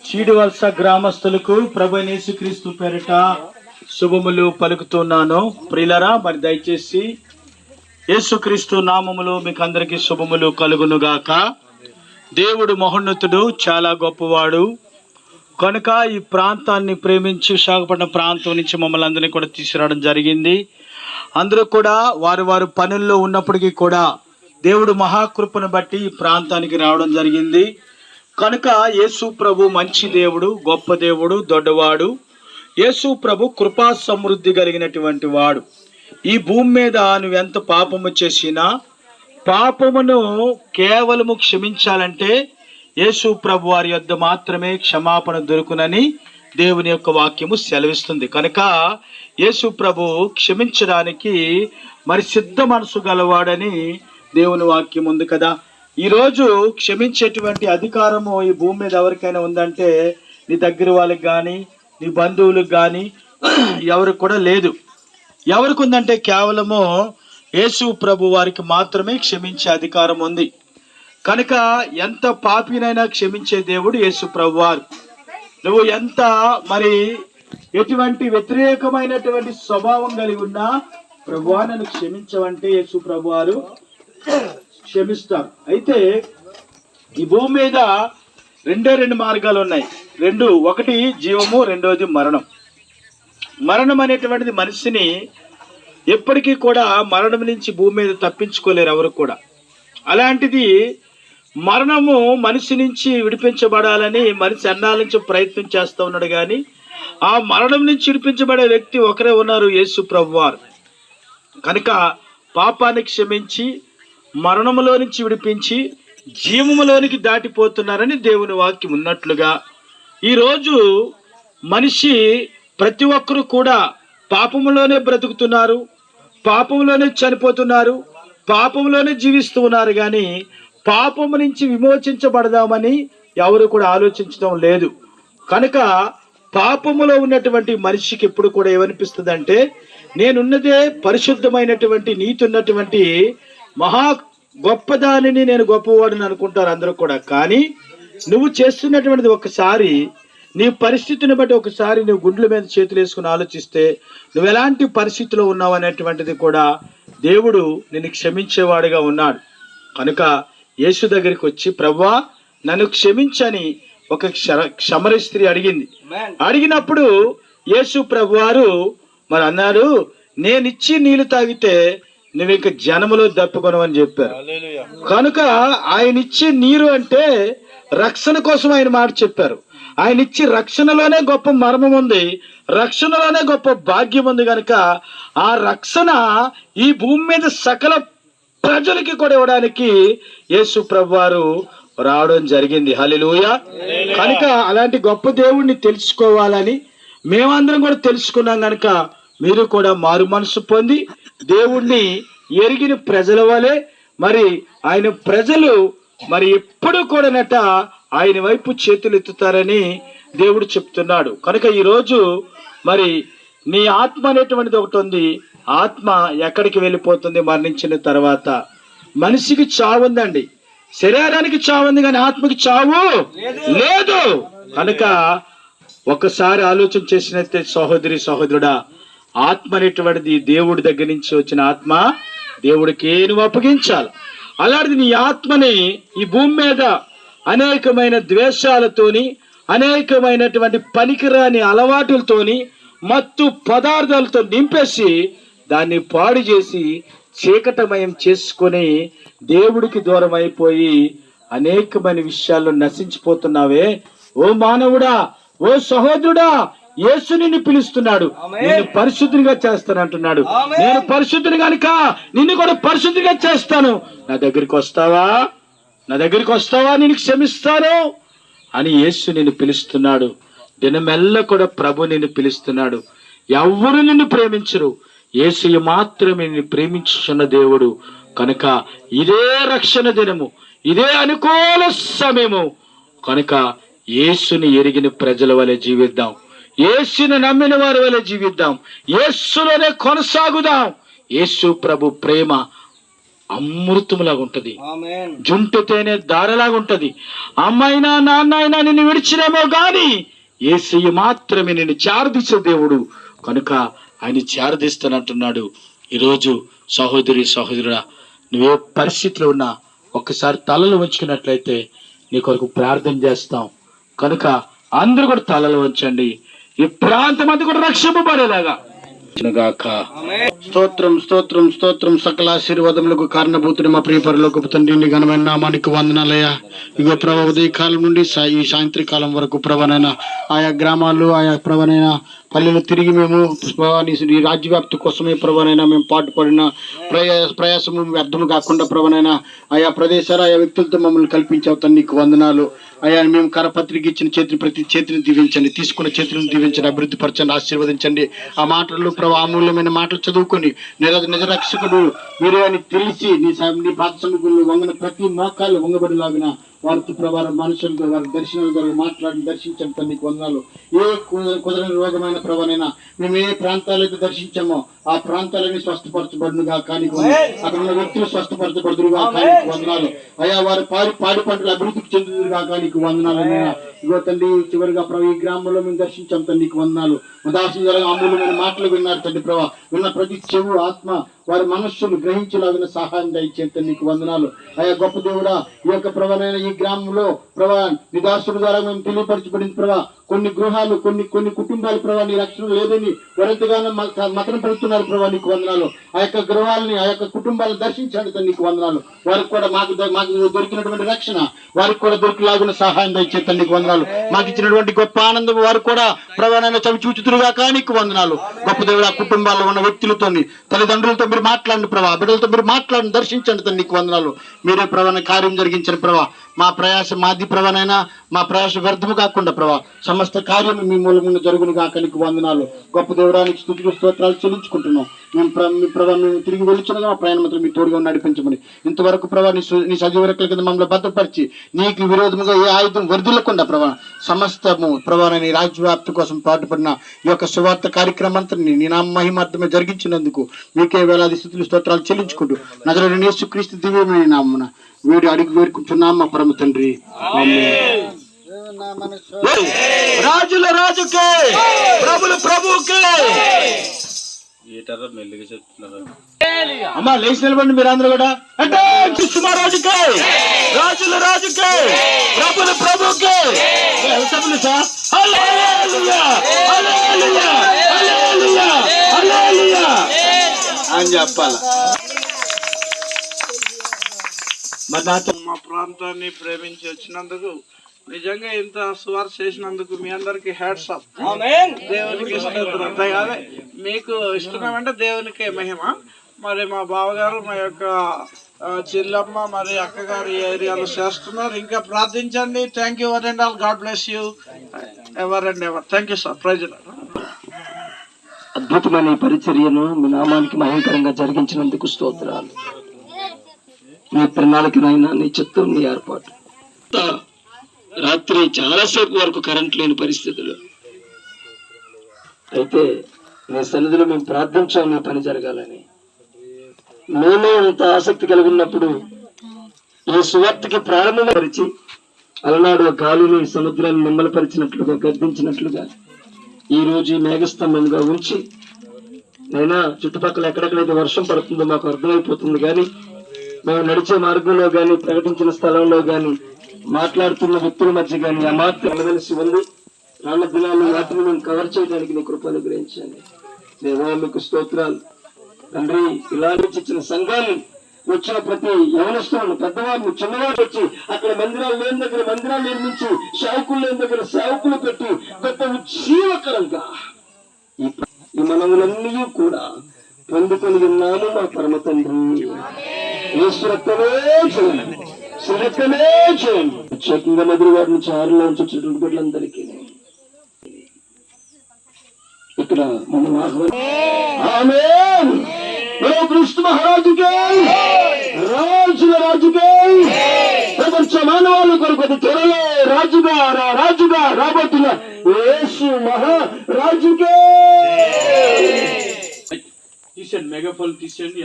చీడివలస గ్రామస్తులకు ప్రభు యేసుక్రీస్తు పేరిట శుభములు పలుకుతున్నాను. ప్రియులారా, మరి దయచేసి యేసుక్రీస్తు నామములో మీకు అందరికీ శుభములు కలుగునుగాక. దేవుడు మహోన్నతుడు, చాలా గొప్పవాడు కనుక ఈ ప్రాంతాన్ని ప్రేమించి విశాఖపట్నం ప్రాంతం నుంచి మమ్మల్ని అందరినీ కూడా తీసుకురావడం జరిగింది. అందరూ కూడా వారి వారి పనుల్లో ఉన్నప్పటికీ కూడా దేవుడు మహాకృపను బట్టి ఈ ప్రాంతానికి రావడం జరిగింది. కనుక యేసు ప్రభు మంచి దేవుడు, గొప్ప దేవుడు, దొడ్డవాడు. యేసు ప్రభు కృపా సమృద్ధి కలిగినటువంటి వాడు. ఈ భూమి మీద నువ్వెంత పాపము చేసినా పాపమును కేవలము క్షమించాలంటే యేసు ప్రభు వారి యొద్ద మాత్రమే క్షమాపణ దొరుకునని దేవుని యొక్క వాక్యము సెలవిస్తుంది. కనుక యేసు ప్రభు క్షమించడానికి మరి సిద్ధ మనసు గలవాడని దేవుని వాక్యం ఉంది కదా. ఈరోజు క్షమించేటువంటి అధికారము ఈ భూమి మీద ఎవరికైనా ఉందంటే నీ దగ్గర వాళ్ళకి కానీ నీ బంధువులకు కానీ ఎవరికి కూడా లేదు. ఎవరికి ఉందంటే కేవలము యేసు ప్రభు వారికి మాత్రమే క్షమించే అధికారం ఉంది. కనుక ఎంత పాపినైనా క్షమించే దేవుడు యేసు ప్రభు వారు. నువ్వు ఎంత మరి ఎటువంటి వ్యతిరేకమైనటువంటి స్వభావం కలిగి ఉన్నా ప్రభువా నన్ను క్షమించవంటే యేసు ప్రభు వారు క్షమిస్తారు. అయితే ఈ భూమి మీద రెండు మార్గాలు ఉన్నాయి. ఒకటి జీవము, రెండోది మరణం. మరణం అనేటువంటిది మనిషిని ఎప్పటికీ కూడా మరణం నుంచి భూమి మీద తప్పించుకోలేరు ఎవరు కూడా. అలాంటిది మరణము మనిషి నుంచి విడిపించబడాలని మనిషి అన్నాల నుంచి ప్రయత్నం చేస్తూ ఉన్నాడు. కానీ ఆ మరణం నుంచి విడిపించబడే వ్యక్తి ఒకరే ఉన్నారు, యేసు ప్రభువారు. కనుక పాపాన్ని క్షమించి మరణములో నుంచి విడిపించి జీవములోనికి దాటిపోతున్నారని దేవుని వాక్యం ఉన్నట్లుగా ఈరోజు మనిషి ప్రతి ఒక్కరు కూడా పాపములోనే బ్రతుకుతున్నారు, పాపములోనే చనిపోతున్నారు, పాపంలోనే జీవిస్తూ ఉన్నారు. కానీ పాపము నుంచి విమోచించబడదామని ఎవరు కూడా ఆలోచించడం లేదు. కనుక పాపములో ఉన్నటువంటి మనిషికి ఎప్పుడు కూడా ఏమనిపిస్తుంది అంటే నేనున్నదే పరిశుద్ధమైనటువంటి నీతి ఉన్నటువంటి మహా గొప్పదానిని, నేను గొప్పవాడిని అనుకుంటారు అందరూ కూడా. కానీ నువ్వు చేస్తున్నటువంటిది ఒకసారి నీ పరిస్థితిని బట్టి ఒకసారి నువ్వు గుండెల మీద చేతులు వేసుకుని ఆలోచిస్తే నువ్వు ఎలాంటి పరిస్థితిలో ఉన్నావు అనేటువంటిది కూడా దేవుడు నిన్ను క్షమించేవాడుగా ఉన్నాడు. కనుక యేసు దగ్గరికి వచ్చి ప్రభువా నన్ను క్షమించని ఒక క్షమర స్త్రీ అడిగింది. అడిగినప్పుడు యేసు ప్రభువారు మరి అన్నారు, నేనిచ్చి నీళ్లు తాగితే నువ్వు ఇంక జనములో దప్పుకొనవు అని చెప్పారు. కనుక ఆయన ఇచ్చే నీరు అంటే రక్షణ కోసం ఆయన మాట చెప్పారు. ఆయన ఇచ్చి రక్షణలోనే గొప్ప మర్మం ఉంది, రక్షణలోనే గొప్ప భాగ్యం ఉంది. కనుక ఆ రక్షణ ఈ భూమి మీద సకల ప్రజలకి కూడా ఇవ్వడానికి యేసు ప్రభువారు రావడం జరిగింది. హల్లెలూయా. కనుక అలాంటి గొప్ప దేవుణ్ణి తెలుసుకోవాలని మేమందరం కూడా తెలుసుకున్నాం. కనుక మీరు కూడా మారు మనసు పొంది దేవుణ్ణి ఎరిగిన ప్రజల వలె మరి ఆయన ప్రజలు మరి ఎప్పుడు కూడానట ఆయన వైపు చేతులు ఎత్తుతారని దేవుడు చెప్తున్నాడు. కనుక ఈరోజు మరి నీ ఆత్మ అనేటువంటిది ఒకటి ఉంది. ఆత్మ ఎక్కడికి వెళ్ళిపోతుంది మరణించిన తర్వాత? మనిషికి చావు ఉందండి, శరీరానికి చావు ఉంది, కానీ ఆత్మకి చావు లేదు. కనుక ఒకసారి ఆలోచన చేసినట్టే సహోదరి సహోదరుడా, ఆత్మ అనేటువంటిది దేవుడి దగ్గర నుంచి వచ్చిన ఆత్మ దేవుడికి నువ్వు అప్పగించాలి. అలాంటిది నీ ఆత్మని ఈ భూమి మీద అనేకమైన ద్వేషాలతోని, అనేకమైనటువంటి పనికిరాని అలవాటులతోని, మత్తు పదార్థాలతో నింపేసి దాన్ని పాడు చేసి చీకటమయం చేసుకొని దేవుడికి దూరం అయిపోయి అనేకమైన విషయాల్లో నశించిపోతున్నావే. ఓ మానవుడా, ఓ సహోదరుడా, యేసు నిన్ను పిలుస్తున్నాడు, నిన్ను పరిశుద్ధిగా చేస్తానంటున్నాడు. నేను పరిశుద్ధిని కనుక నిన్ను కూడా పరిశుద్ధిగా చేస్తాను, నా దగ్గరికి వస్తావా, నా దగ్గరికి వస్తావా, నేను క్షమిస్తాను అని యేసు నిన్ను పిలుస్తున్నాడు. దినమెల్ల కూడా ప్రభు నిన్ను పిలుస్తున్నాడు. ఎవరు నిన్ను ప్రేమించరు, యేసు మాత్రమే నిన్ను ప్రేమించుచున్న దేవుడు. కనుక ఇదే రక్షణ దినము, ఇదే అనుకూల సమయము. కనుక యేసుని ఎరిగిన ప్రజల వలె జీవిద్దాం, యేసుని నమ్మిన వారి వలె జీవిద్దాం, యేసులోనే కొనసాగుదాం. యేసు ప్రభు ప్రేమ అమృతములాగా ఉంటది, జుంటు తేనె దారలాగా ఉంటది. అమ్మైనా నాన్న అయినా నిన్ను విడిచినేమో గాని యేసయ్య మాత్రమే నిన్ను చేరదీసే దేవుడు కనుక ఆయన చేరదీస్తానంటున్నాడు. ఈరోజు సహోదరి సహోదరుడా, నువ్వే పరిస్థితిలో ఉన్నా ఒక్కసారి తలలు వంచుకున్నట్లయితే నీ కొరకు ప్రార్థన చేస్తాం. కనుక అందరూ కూడా తలలు వంచండి, ఈ ప్రాంతం అంతా కూడా రక్షింపబడేలాగా. స్తోత్రం స్తోత్రం స్తోత్రం. సకల ఆశీర్వాదములకు కారణభూతుడు మా ప్రియ పరలోకపు తండ్రి, ఘనమైన నామానికి వందనాలయ్యా. ఇగో ప్రభా, ఉదయకాలం నుండి ఈ సాయంత్రకాలం వరకు ప్రభానైనా ఆయా గ్రామాలు ఆయా ప్రభానైనా పల్లెలు తిరిగి మేము ఈ రాజ్యవ్యాప్తి కోసమే ప్రభానైనా మేము పాటుపడిన ప్రయాసము వ్యర్థము కాకుండా ప్రభానైనా ఆయా ప్రదేశాలు ఆయా వ్యక్తులతో మమ్మల్ని కల్పించావు. నీకు వందనాలు అయ్యా. మేము కరపత్రిక ఇచ్చిన ప్రతి చేతిని దీవించండి, తీసుకున్న చేతులను దీవించండి, అభివృద్ధి పరచండి, ఆశీర్వదించండి. ఆ మాటలు ప్రభావ అమూల్యమైన మాటలు చదువుకొని నిజ రక్షకుడు మీరే అని తెలిసి నీ పాత సముఖంలో వంగన ప్రతి మోకాళ్ళు వంగబడిలాగిన వారితో ప్రభావం మనుషులతో వారి దర్శనాల ద్వారా మాట్లాడి దర్శించండి. నీకు వందనాలు. ఏ కుదరని రోగమైన ప్రభానైనా మేము ఏ ప్రాంతాలైతే దర్శించామో ఆ ప్రాంతాలని స్వస్థపరచబడునుగా కానీ అక్కడ ఉన్న వ్యక్తులు స్వస్థపరచబడుదురుగా కానీ వందనాలు అయ్యా. వారి పాడి పంటలు అభివృద్ధికి చెందుదురుగా కానీ వందనాలు. ఇగో తండ్రి, చివరిగా ప్రభు ఈ గ్రామంలో మేము దర్శించాం తండ్రి, నీకు వందనాలు. ఉదాహరణ ద్వారా అమూల్యమైన మాటలు విన్నారు తండ్రి ప్రభా. విన్న ప్రతి చెవు ఆత్మ వారి మనస్సును గ్రహించలాగిన సహాయం దయచేయండి. నీకు వందనాలు అయ్యా. గొప్ప దేవుడా, ఈ యొక్క ప్రభానైన ఈ గ్రామంలో ప్రభా నిదాసుల ద్వారా మేము తెలియపరచబడింది ప్రభా. కొన్ని గృహాలు కొన్ని కుటుంబాలు ప్రభా నీ రక్షణ లేదని వరంతగానో మతనం పెడుతున్నారు ప్రభా. నీకు వందనాలు. ఆ యొక్క గృహాలని ఆ యొక్క కుటుంబాలను దర్శించండి. నీకు వందనాలు. వారికి కూడా మాకు దొరికినటువంటి రక్షణ వారికి కూడా దొరికిలాగిన సహాయం దయచేయండి. నీకు వందనాలు. మాకు ఇచ్చినటువంటి గొప్ప ఆనందం వారు కూడా ప్రభానైనా చవి చూచుతురుగా కానీ నీకు వందనాలు. గొప్ప దేవుడు, ఆ కుటుంబాల్లో ఉన్న వ్యక్తులతో తల్లిదండ్రులతో మీరు మాట్లాడండి ప్రభా, బిడ్డలతో మీరు మాట్లాడండి, దర్శించండి. నీకు వందనాలు. మీరే ప్రభాన కార్యం జరిగించండి ప్రభా. మా ప్రయాస మాది ప్రభానైనా మా ప్రయాస వ్యర్థము కాకుండా ప్రభా సమస్త కార్యము మీ మూలముగా జరుగును కాక నీకు వందనాలు. గొప్ప దేవుడానికి స్తుతులు స్తోత్రాలు చెల్లించుకుంటున్నాం. మేము తిరిగి వెళ్తున్నగా మా ప్రయాణమంతా మీ తోడుగా నడిపించమని ఇంతవరకు ప్రభా నీ సజీవ రెక్కల కింద మమ్మల్ని భద్రపరిచి నీకు విరోధముగా ఏ ఆయుధం వర్ధిల్లకుండా ప్రభా సమస్తము ప్రభా నీ రాజ్యవ్యాప్తి కోసం పాటుపడిన ఈ యొక్క సువార్త కార్యక్రమంతా నీ నామ మహిమార్థమే జరిగించినందుకు మీకే వేలాది స్తుతులు స్తోత్రాలు చెల్లించుకుంటూ నజరేయుడైన యేసుక్రీస్తు దివ్యమైన నామమున వీడు అడిగి వేడుకుంటున్నాం మా పరమ తండ్రి. రాజుల రాజుకే, ప్రభుల ప్రభుకే. మెల్లిగా చెప్తున్నారు అమ్మా, లేచి నిలబండి మీరు అందరూ కూడా. అంటే రాజుకే, రాజుల రాజుకే, ప్రభుల ప్రభుకే అని చెప్పాల. మరి నాతో మా ప్రాంతాన్ని ప్రేమించి వచ్చినందుకు, నిజంగా ఇంత సువార్త చేసినందుకు మీ అందరికి హ్యాట్స్ ఆఫ్. దేవునికి ఇష్టం అంతే కాదు, మీకు ఇష్టమేమంటే దేవునికే మహిమ. మరి మా బావగారు, మా యొక్క చెల్లమ్మ, మరి అక్కగారు ఈ ఏరియాలో చేస్తున్నారు. ఇంకా ప్రార్థించండి. Thank you one and all. God bless you ever and ever. Thank you sir. Praise. అద్భుతమైన పరిచర్యను మీ నామానికి మహిమకరంగా జరిగించినందుకు స్తోత్రాలు. నీ ప్రణాళికనైనా నీ చిత్తం, నీ ఏర్పాటు. రాత్రి చాలాసేపు వరకు కరెంట్ లేని పరిస్థితులు అయితే నీ సన్నిధిలో మేము ప్రార్థించాం నీ పని జరగాలని. మేమే అంత ఆసక్తి కలిగి ఉన్నప్పుడు ఈ సువార్తకి ప్రారంభపరిచి అలనాడు గాలిని సముద్రాన్ని నిమ్మలపరిచినట్లుగా గద్దించినట్లుగా ఈ రోజు ఈ మేఘస్తంభంగా ఉంచి నైనా చుట్టుపక్కల ఎక్కడెక్కడైతే వర్షం పడుతుందో మాకు అర్థమైపోతుంది. కానీ మేము నడిచే మార్గంలో కానీ ప్రకటించిన స్థలంలో కానీ మాట్లాడుతున్న వ్యక్తుల మధ్య కానీ ఆ మాత్రం వెళ్ళవలసి ఉంది. రాళ్ళ దినాలు వాటిని మేము కవర్ చేయడానికి నీ కృప అనుగ్రహించండి. దేవా మీకు స్తోత్రాలు తండ్రి. ఇలా నుంచి ఇచ్చిన సంఘాన్ని వచ్చిన ప్రతి యవనస్తులను, పెద్దవారిని, చిన్నవాళ్ళు వచ్చి అక్కడ మందిరాలు లేని దగ్గర మందిరాలు నిర్మించి, సేవకులు లేని దగ్గర సేవకులు పెట్టి గొప్ప ఉజ్జీవకరంగా ఈ మనములన్నీ కూడా పొందుకొని ఉన్నాము మా పరమ తండ్రి. ఈశ్వరత్వమే చేయండి, శ్రీరత్వమే చేయండి. ప్రత్యేకంగా మధుర వారి నుంచి ఆరులో వచ్చినటువంటి బిడ్డలందరికీ ఇక్కడ మనం ఆమేన్. క్రీస్తు మహారాజుకే, రాజుల రాజుకే, ప్రపంచ మానవాళ్ళ కొరకు త్వరలో రాజుగా రాబోతున్న యేసు మహారాజుకే. తీసేయండి, మెగాఫోన్ తీసేయండి.